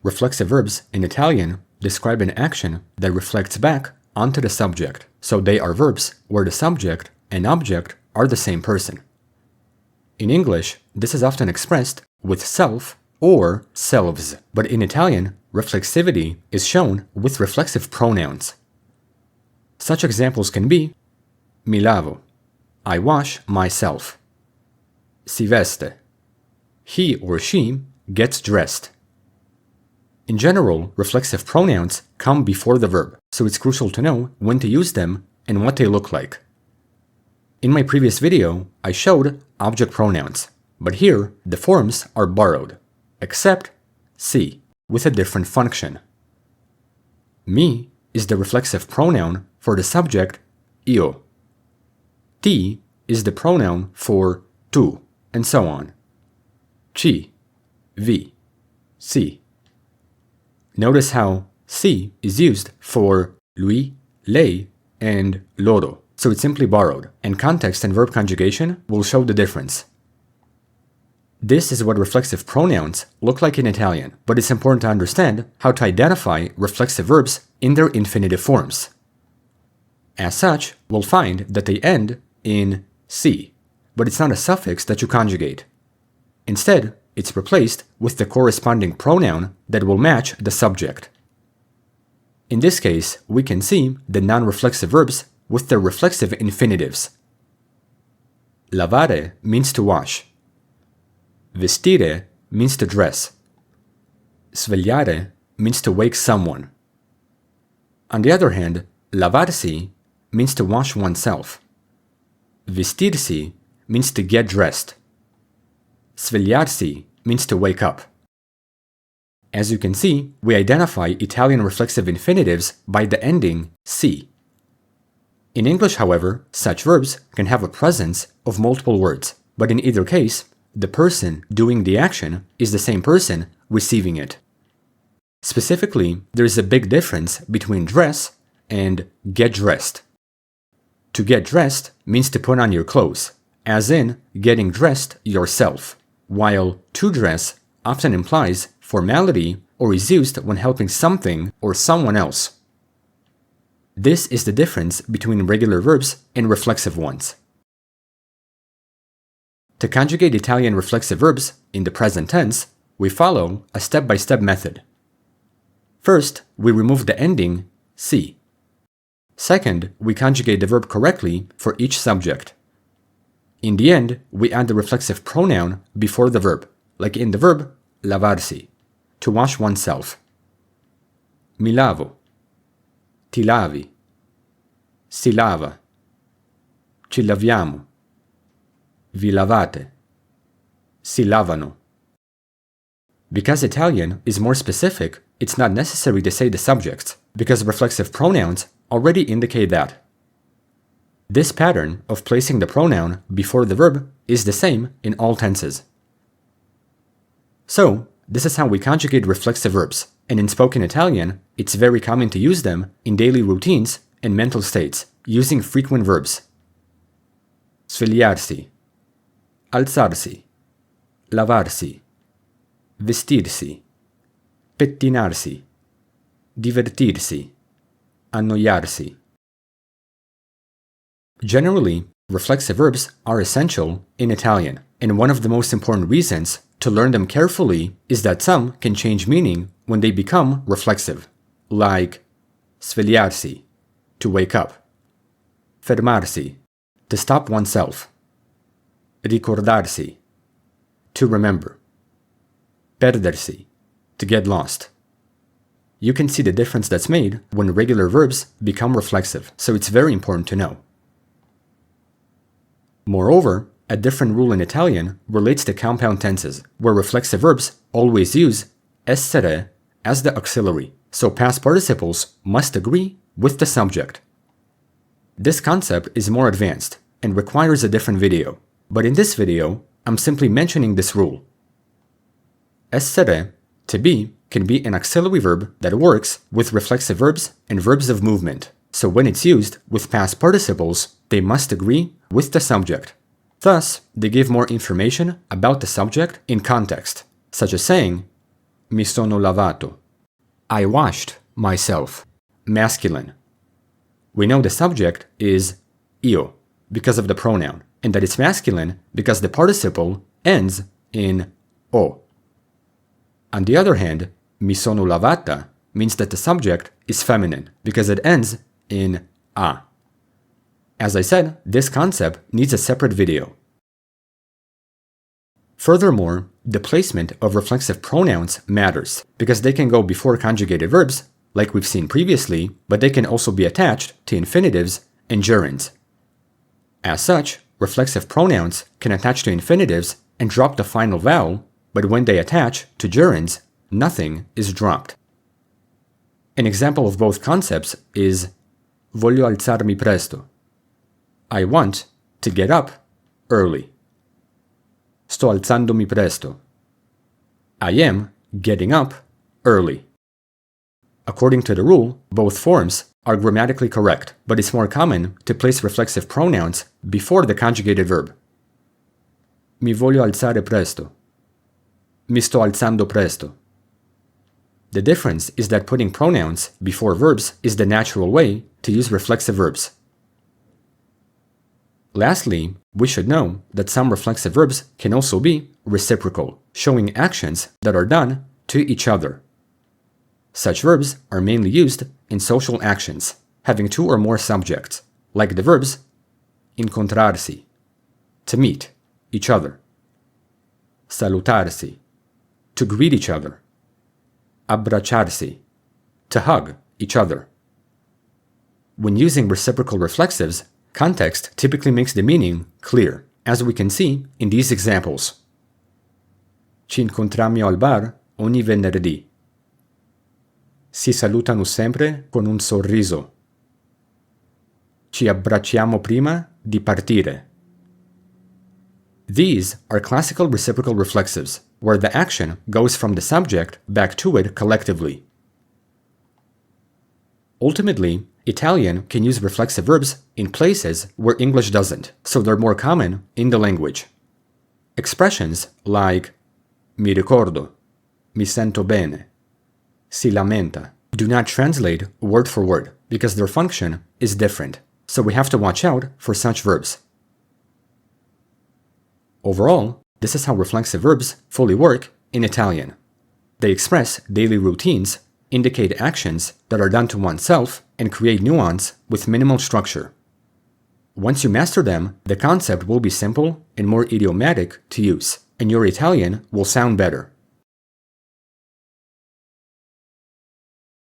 Reflexive verbs in Italian describe an action that reflects back onto the subject, so they are verbs where the subject and object are the same person. In English, this is often expressed with self or selves, but in Italian, reflexivity is shown with reflexive pronouns. Such examples can be mi lavo, I wash myself, si veste, he or she gets dressed. In general, reflexive pronouns come before the verb, so it's crucial to know when to use them and what they look like. In my previous video, I showed object pronouns, but here the forms are borrowed, except si, with a different function. Mi is the reflexive pronoun for the subject io. Ti is the pronoun for tu, and so on. Ci, vi, si. Notice how si is used for lui, lei, and loro, so it's simply borrowed, and context and verb conjugation will show the difference. This is what reflexive pronouns look like in Italian, but it's important to understand how to identify reflexive verbs in their infinitive forms. As such, we'll find that they end in si, but it's not a suffix that you conjugate. Instead, it's replaced with the corresponding pronoun that will match the subject. In this case, we can see the non-reflexive verbs with their reflexive infinitives. Lavare means to wash. Vestire means to dress. Svegliare means to wake someone. On the other hand, lavarsi means to wash oneself. Vestirsi means to get dressed. Svegliarsi means to wake up. As you can see, we identify Italian reflexive infinitives by the ending si. In English, however, such verbs can have a presence of multiple words, but in either case, the person doing the action is the same person receiving it. Specifically, there is a big difference between dress and get dressed. To get dressed means to put on your clothes, as in getting dressed yourself, while to dress often implies formality or is used when helping something or someone else. This is the difference between regular verbs and reflexive ones. To conjugate Italian reflexive verbs in the present tense, we follow a step-by-step method. First, we remove the ending si. Second, we conjugate the verb correctly for each subject. In the end, we add the reflexive pronoun before the verb, like in the verb lavarsi, to wash oneself. Mi lavo. Ti lavi. Si lava. Ci laviamo. Vi lavate. Si lavano. Because Italian is more specific, it's not necessary to say the subjects, because reflexive pronouns already indicate that. This pattern of placing the pronoun before the verb is the same in all tenses. So, this is how we conjugate reflexive verbs, and in spoken Italian, it's very common to use them in daily routines and mental states, using frequent verbs. Svegliarsi. Alzarsi. Lavarsi. Vestirsi. Pettinarsi. Divertirsi. Annoiarsi. Generally, reflexive verbs are essential in Italian, and one of the most important reasons to learn them carefully is that some can change meaning when they become reflexive, like svegliarsi, to wake up, fermarsi, to stop oneself, ricordarsi, to remember, perdersi, to get lost. You can see the difference that's made when regular verbs become reflexive, so it's very important to know. Moreover, a different rule in Italian relates to compound tenses, where reflexive verbs always use essere as the auxiliary, so past participles must agree with the subject. This concept is more advanced and requires a different video, but in this video, I'm simply mentioning this rule. Essere, to be, can be an auxiliary verb that works with reflexive verbs and verbs of movement, so when it's used with past participles, they must agree with the subject. Thus, they give more information about the subject in context, such as saying, Mi sono lavato. I washed myself. Masculine. We know the subject is io because of the pronoun, and that it's masculine because the participle ends in o. On the other hand, mi sono lavata means that the subject is feminine because it ends in a. As I said, this concept needs a separate video. Furthermore, the placement of reflexive pronouns matters because they can go before conjugated verbs, like we've seen previously, but they can also be attached to infinitives and gerunds. As such, reflexive pronouns can attach to infinitives and drop the final vowel, but when they attach to gerunds, nothing is dropped. An example of both concepts is voglio alzarmi presto. I want to get up early. Sto alzandomi presto. I am getting up early. According to the rule, both forms are grammatically correct, but it's more common to place reflexive pronouns before the conjugated verb. Mi voglio alzare presto. Mi sto alzando presto. The difference is that putting pronouns before verbs is the natural way to use reflexive verbs. Lastly, we should know that some reflexive verbs can also be reciprocal, showing actions that are done to each other. Such verbs are mainly used in social actions, having two or more subjects, like the verbs incontrarsi, to meet each other, salutarsi, to greet each other, abbracciarsi, to hug each other. When using reciprocal reflexives, context typically makes the meaning clear, as we can see in these examples. Ci incontriamo al bar ogni venerdì. Si salutano sempre con un sorriso. Ci abbracciamo prima di partire. These are classical reciprocal reflexives, where the action goes from the subject back to it collectively. Ultimately, Italian can use reflexive verbs in places where English doesn't, so they're more common in the language. Expressions like mi ricordo, mi sento bene, si lamenta do not translate word for word because their function is different, so we have to watch out for such verbs. Overall, this is how reflexive verbs fully work in Italian. They express daily routines, indicate actions that are done to oneself, and create nuance with minimal structure. Once you master them, the concept will be simple and more idiomatic to use, and your Italian will sound better.